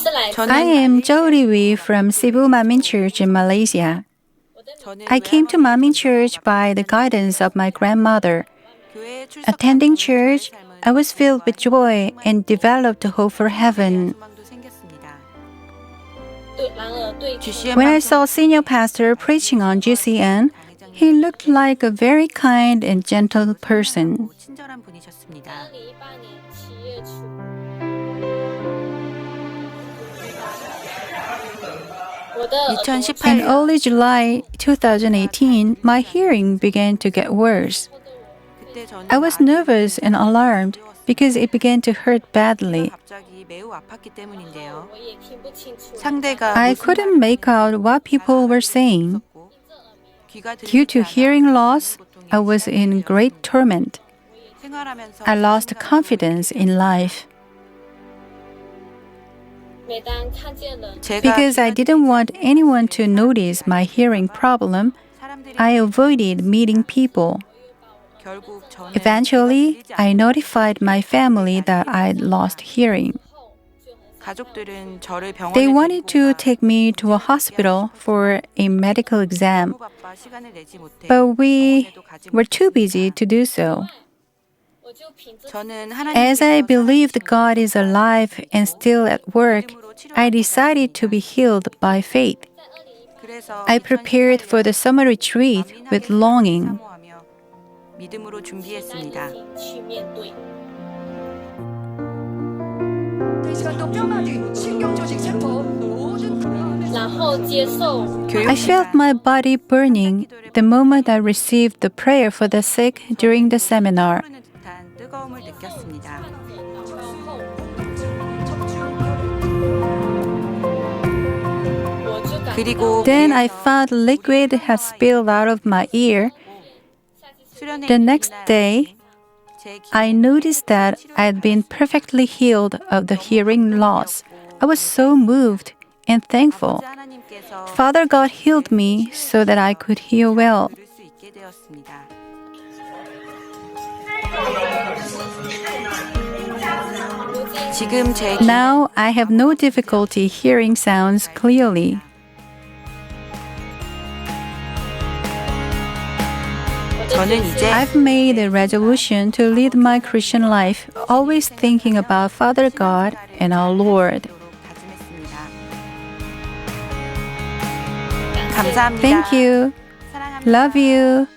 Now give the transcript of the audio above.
I am Zhouriwi from Cibu Manmin Church in Malaysia. I came to Manmin Church by the guidance of my grandmother. Attending church, I was filled with joy and developed hope for heaven. When I saw senior pastor preaching on GCN, he looked like a very kind and gentle person. In early July 2018, my hearing began to get worse. I was nervous and alarmed because it began to hurt badly. I couldn't make out what people were saying. Due to hearing loss, I was in great torment. I lost confidence in life. Because I didn't want anyone to notice my hearing problem, I avoided meeting people. Eventually, I notified my family that I'd lost hearing. They wanted to take me to a hospital for a medical exam, but we were too busy to do so. As I believed God is alive and still at work, I decided to be healed by faith. I prepared for the summer retreat with longing. I felt my body burning the moment I received the prayer for the sick during the seminar. Then I found liquid had spilled out of my ear. The next day, I noticed that I had been perfectly healed of the hearing loss. I was so moved and thankful. Father God healed me so that I could hear well. Now I have no difficulty hearing sounds clearly. I've made a resolution to lead my Christian life, always thinking about Father God and our Lord. Thank you. Love you.